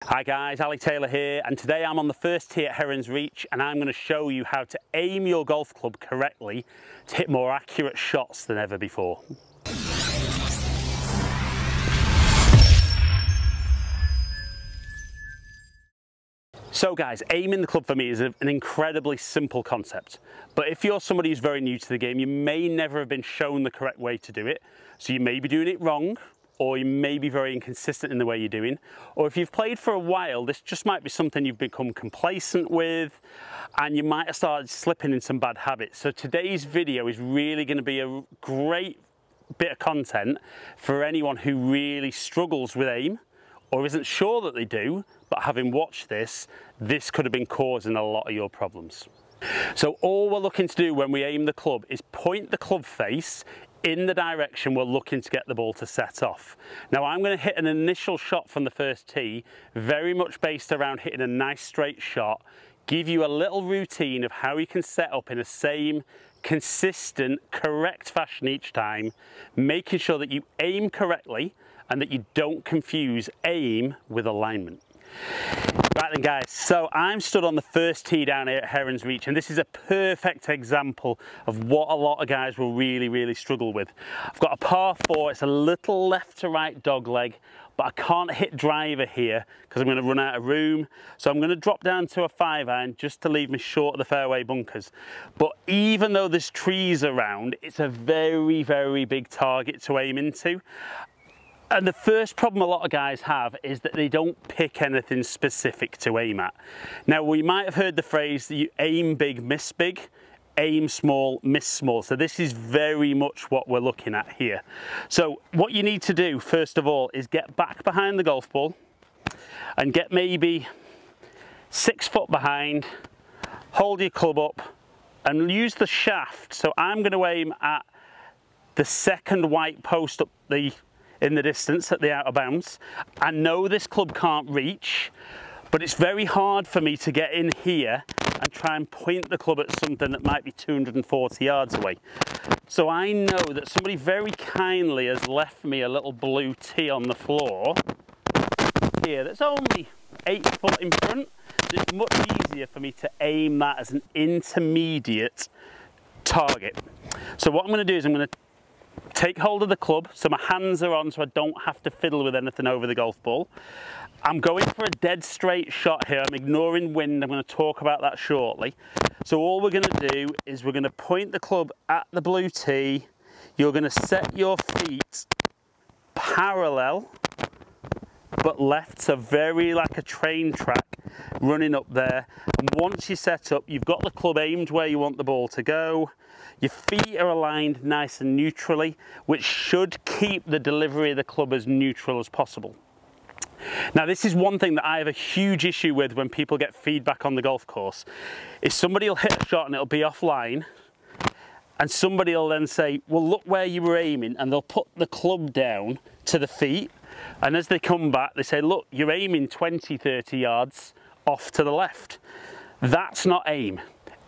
Hi guys, Ali Taylor here, and today I'm on the first tee at Heron's Reach and I'm going to show you how to aim your golf club correctly to hit more accurate shots than ever before. So guys, aiming the club for me is an incredibly simple concept, but if you're somebody who's very new to the game, you may never have been shown the correct way to do it, so you may be doing it wrong, or you may be very inconsistent in the way you're doing, or if you've played for a while, this just might be something you've become complacent with, and you might have started slipping in some bad habits. So today's video is really going to be a great bit of content for anyone who really struggles with aim, or isn't sure that they do, but having watched this could have been causing a lot of your problems. So all we're looking to do when we aim the club is point the club face in the direction we're looking to get the ball to set off. Now I'm going to hit an initial shot from the first tee, very much based around hitting a nice straight shot, give you a little routine of how you can set up in the same consistent, correct fashion each time, making sure that you aim correctly and that you don't confuse aim with alignment. Right then guys, so I'm stood on the first tee down here at Heron's Reach, and this is a perfect example of what a lot of guys will really struggle with. I've got a par 4, it's a little left to right dog leg, but I can't hit driver here because I'm going to run out of room. So I'm going to drop down to a 5-iron just to leave me short of the fairway bunkers. But even though there's trees around, it's a very big target to aim into. And the first problem a lot of guys have is that they don't pick anything specific to aim at. Now, we might have heard the phrase that you aim big, miss big, aim small, miss small. So this is very much what we're looking at here. So what you need to do, first of all, is get back behind the golf ball and get maybe 6 foot behind, hold your club up and use the shaft. So I'm going to aim at the second white post up in the distance at the outer bounds. I know this club can't reach, but it's very hard for me to get in here and try and point the club at something that might be 240 yards away. So I know that somebody very kindly has left me a little blue tee on the floor here that's only 8 foot in front. It's much easier for me to aim that as an intermediate target. So what I'm going to do is I'm going to take hold of the club so my hands are on so I don't have to fiddle with anything over the golf ball. I'm going for a dead straight shot here. I'm ignoring wind. I'm going to talk about that shortly. So all we're going to do is we're going to point the club at the blue tee. You're going to set your feet parallel but left, so very like a train track running up there. And once you set up, you've got the club aimed where you want the ball to go. Your feet are aligned nice and neutrally, which should keep the delivery of the club as neutral as possible. Now this is one thing that I have a huge issue with when people get feedback on the golf course, is somebody will hit a shot and it'll be offline, and somebody will then say, well, look where you were aiming, and they'll put the club down to the feet, and as they come back they say, look, you're aiming 20-30 yards off to the left. That's not aim.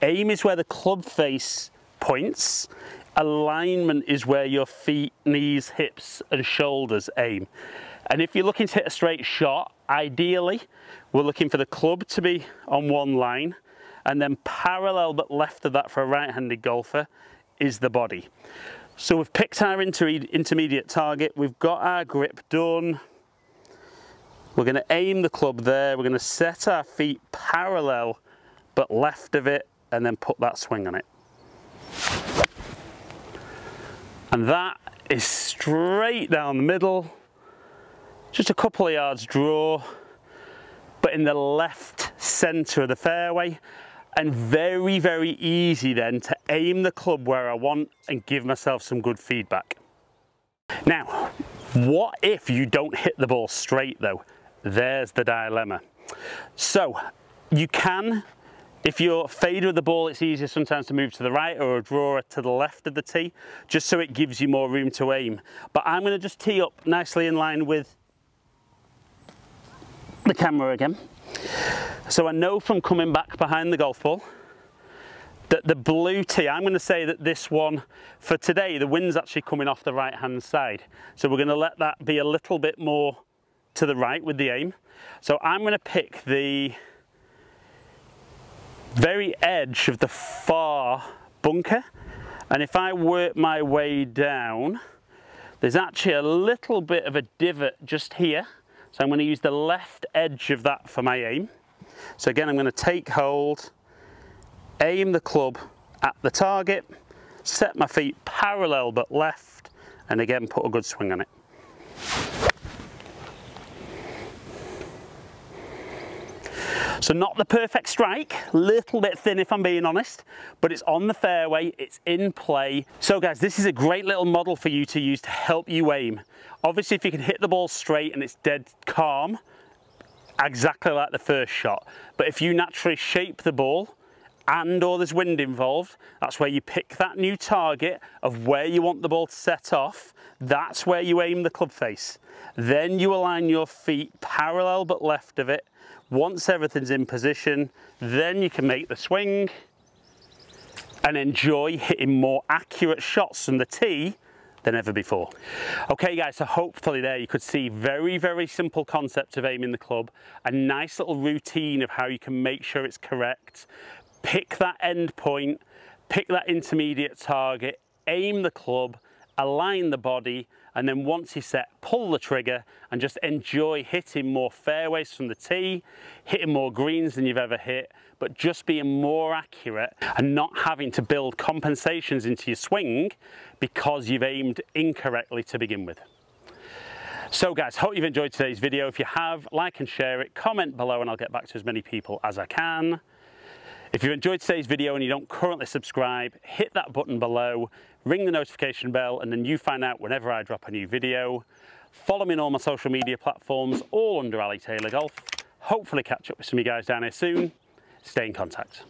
Aim is where the club face points. Alignment is where your feet, knees, hips and shoulders aim. And if you're looking to hit a straight shot, ideally we're looking for the club to be on one line, and then parallel but left of that for a right-handed golfer is the body. So we've picked our intermediate target, we've got our grip done. We're going to aim the club there, we're going to set our feet parallel but left of it and then put that swing on it. And that is straight down the middle, just a couple of yards draw, but in the left centre of the fairway, and very easy then to aim the club where I want and give myself some good feedback. Now, what if you don't hit the ball straight though? There's the dilemma. So you can, if you're faded with the ball, it's easier sometimes to move to the right or a drawer to the left of the tee, just so it gives you more room to aim. But I'm going to just tee up nicely in line with the camera again. So I know from coming back behind the golf ball that the blue tee, I'm going to say that this one, for today, the wind's actually coming off the right hand side. So we're going to let that be a little bit more to the right with the aim. So I'm going to pick the very edge of the far bunker, and if I work my way down, there's actually a little bit of a divot just here. So I'm going to use the left edge of that for my aim. So again, I'm going to take hold, aim the club at the target, set my feet parallel but left, and again put a good swing on it. So not the perfect strike, little bit thin if I'm being honest, but it's on the fairway, it's in play. So guys, this is a great little model for you to use to help you aim. Obviously if you can hit the ball straight and it's dead calm, exactly like the first shot. But if you naturally shape the ball and or there's wind involved, that's where you pick that new target of where you want the ball to set off. That's where you aim the club face. Then you align your feet parallel but left of it. Once everything's in position, then you can make the swing and enjoy hitting more accurate shots from the tee than ever before. Okay guys, so hopefully there you could see very, very simple concept of aiming the club, a nice little routine of how you can make sure it's correct, pick that end point, pick that intermediate target, aim the club, align the body, and then once you're set, pull the trigger and just enjoy hitting more fairways from the tee, hitting more greens than you've ever hit, but just being more accurate and not having to build compensations into your swing because you've aimed incorrectly to begin with. So guys, hope you've enjoyed today's video. If you have, like and share it, comment below and I'll get back to as many people as I can. If you've enjoyed today's video and you don't currently subscribe, hit that button below, ring the notification bell, and then you find out whenever I drop a new video. Follow me on all my social media platforms, all under Ali Taylor Golf. Hopefully catch up with some of you guys down here soon. Stay in contact.